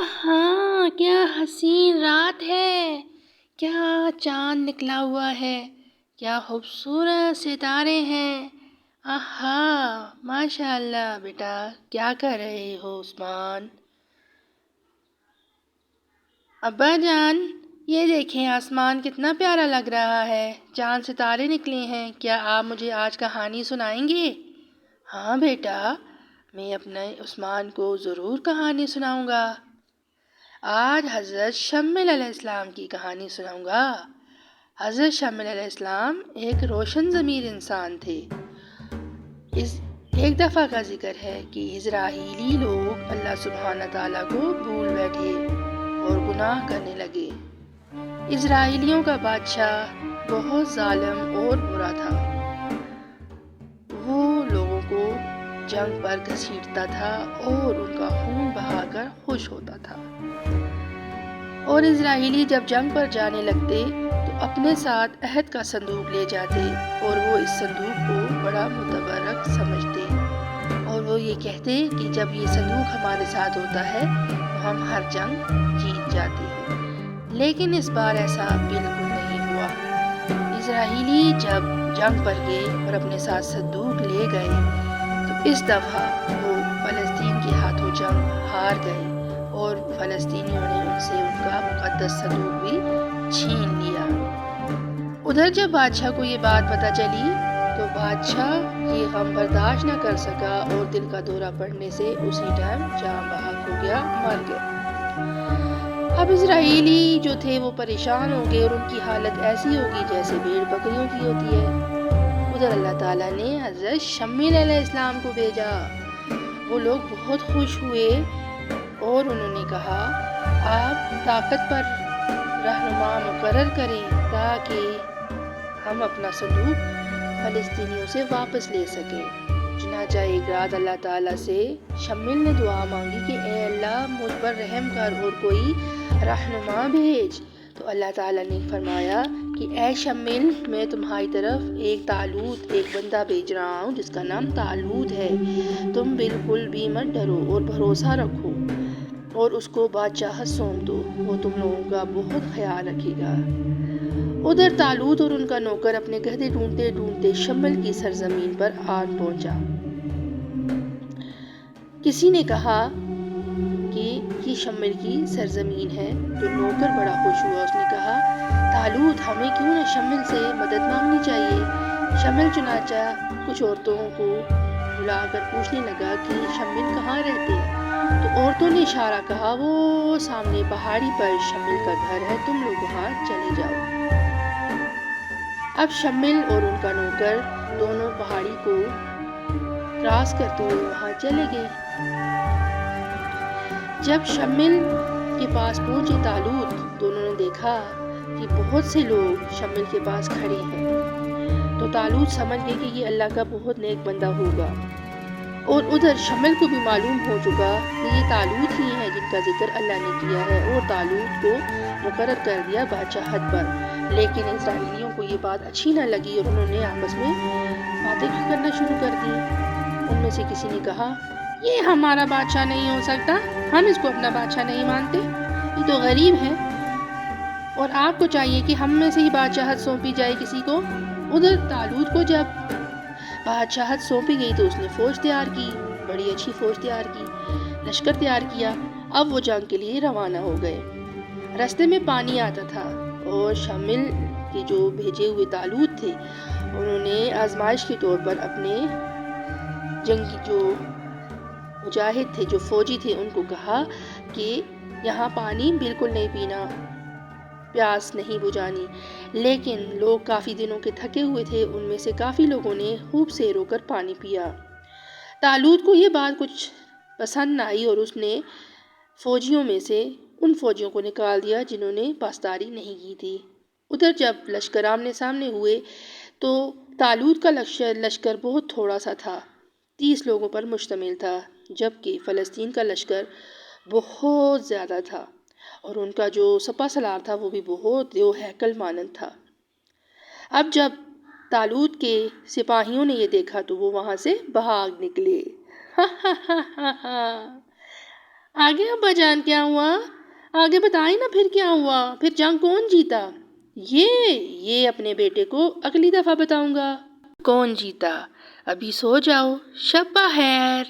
ہاں کیا حسین رات ہے، کیا چاند نکلا ہوا ہے، کیا خوبصورت ستارے ہیں۔ آہا ماشاء اللہ بیٹا، کیا کر رہے ہو عثمان؟ ابا جان یہ دیکھیں آسمان کتنا پیارا لگ رہا ہے، چاند ستارے نکلے ہیں، کیا آپ مجھے آج کہانی سنائیں گے؟ ہاں بیٹا، میں اپنے عثمان کو ضرور کہانی سناؤں گا۔ آج حضرت شمل علیہ السلام کی کہانی سناؤں گا۔ حضرت شمل علیہ السلام ایک روشن ضمیر انسان تھے۔ ایک دفعہ کا ذکر ہے کہ اسرائیلی لوگ اللہ سبحانہ تعالیٰ کو بھول بیٹھے اور گناہ کرنے لگے۔ اسرائیلیوں کا بادشاہ بہت ظالم اور برا تھا۔ وہ لوگوں کو جنگ پر گھسیٹتا تھا اور ان کا خون بہا کر خوش ہوتا تھا۔ اور اسرائیلی جب جنگ پر جانے لگتے تو اپنے ساتھ عہد کا صندوق لے جاتے اور وہ اس صندوق کو بڑا متبرک سمجھتے اور وہ یہ کہتے کہ جب یہ صندوق ہمارے ساتھ ہوتا ہے تو ہم ہر جنگ جیت جاتے ہیں۔ لیکن اس بار ایسا بالکل نہیں ہوا۔ اسرائیلی جب جنگ پر گئے اور اپنے ساتھ صندوق لے گئے تو اس دفعہ وہ فلسطین کے ہاتھوں جنگ ہار گئے اور فلسطینیوں نے ان سے ان کا مقدس صندوق بھی چھین لیا۔ ادھر جب بادشاہ کو یہ بات پتہ چلی تو بادشاہ یہ غم برداشت نہ کر سکا اور دل کا دورہ پڑنے سے اسی ٹائم جاں بحق ہو گیا، مر گیا۔ اب اسرائیلی جو تھے وہ پریشان ہو گئے اور ان کی حالت ایسی ہوگی جیسے بھیڑ بکریوں کی ہوتی ہے۔ ادھر اللہ تعالیٰ نے حضرت شمیل علیہ السلام کو بھیجا۔ وہ لوگ بہت خوش ہوئے اور انہوں نے کہا آپ طاقت پر رہنما مقرر کریں تاکہ ہم اپنا صندوق فلسطینیوں سے واپس لے سکیں۔ چنانچہ ایک رات اللہ تعالیٰ سے شمیل نے دعا مانگی کہ اے اللہ مجھ پر رحم کر اور کوئی رہنما بھیج۔ تو اللہ تعالیٰ نے فرمایا کہ اے شمیل میں تمہاری طرف ایک طالوت ایک بندہ بھیج رہا ہوں جس کا نام طالوت ہے۔ تم بالکل بھی مت ڈرو اور بھروسہ رکھو اور اس کو بادشاہت سونپ دو، وہ تم لوگوں کا بہت خیال رکھے گا۔ ادھر طالوت اور ان کا نوکر اپنے گدھے ڈھونڈتے ڈھونڈتے شمل کی سرزمین پر آن پہنچا۔ کسی نے کہا کہ یہ شمل کی سرزمین ہے تو نوکر بڑا خوش ہوا۔ اس نے کہا طالوت ہمیں کیوں نہ شمل سے مدد مانگنی چاہیے۔ شمل چنانچہ کچھ عورتوں کو بلا کر پوچھنے لگا کہ شمل کہاں رہتے ہیں۔ تو عورتوں نے اشارہ کہا وہ سامنے پہاڑی پر شمل کا گھر ہے، تم لوگ وہاں چلے جاؤ۔ اب شمل اور ان کا نوکر دونوں پہاڑی کو کراس کرتے ہوئے وہاں چلے گئے۔ جب شمل کے پاس پہنچے طالوت تو انہوں نے دیکھا کہ بہت سے لوگ شمل کے پاس کھڑے ہیں۔ تو طالوت سمجھ گئے کہ یہ اللہ کا بہت نیک بندہ ہوگا اور ادھر شمل کو بھی معلوم ہو چکا کہ یہ طالوت ہی ہیں جن کا ذکر اللہ نے کیا ہے اور طالوت کو مقرر کر دیا بادشاہت پر۔ لیکن اسرائیلیوں کو یہ بات اچھی نہ لگی اور انہوں نے آپس میں باتیں کرنا شروع کر دی۔ ان میں سے کسی نے کہا یہ ہمارا بادشاہ نہیں ہو سکتا، ہم اس کو اپنا بادشاہ نہیں مانتے، یہ تو غریب ہے اور آپ کو چاہیے کہ ہم میں سے ہی بادشاہت سونپی جائے کسی کو۔ ادھر طالوت کو جب بادشاہت سونپی گئی تو اس نے فوج تیار کی، بڑی اچھی فوج تیار کی، لشکر تیار کیا۔ اب وہ جنگ کے لیے روانہ ہو گئے۔ راستے میں پانی آتا تھا اور شمل کے جو بھیجے ہوئے طالوت تھے انہوں نے آزمائش کے طور پر اپنے جنگی جو مجاہد تھے جو فوجی تھے ان کو کہا کہ یہاں پانی بالکل نہیں پینا، پیاس نہیں بجھانی۔ لیکن لوگ کافی دنوں کے تھکے ہوئے تھے، ان میں سے کافی لوگوں نے خوب سیر ہو کر پانی پیا۔ طالوت کو یہ بات کچھ پسند نہ آئی اور اس نے فوجیوں میں سے ان فوجیوں کو نکال دیا جنہوں نے پاسداری نہیں کی تھی۔ ادھر جب لشکر آمنے سامنے ہوئے تو طالوت کا لشکر بہت تھوڑا سا تھا، 30 لوگوں پر مشتمل تھا، جبکہ فلسطین کا لشکر بہت زیادہ تھا اور ان کا جو سپہ سالار تھا وہ بھی بہت دو ہیکل مانند تھا۔ اب جب طالوت کے سپاہیوں نے یہ دیکھا تو وہ وہاں سے بھاگ نکلے۔ آگے ابا جان کیا ہوا؟ آگے بتائیں نا پھر کیا ہوا؟ پھر جنگ کون جیتا؟ یہ اپنے بیٹے کو اگلی دفعہ بتاؤں گا۔ کون جیتا؟ ابھی سو جاؤ، شب بخیر۔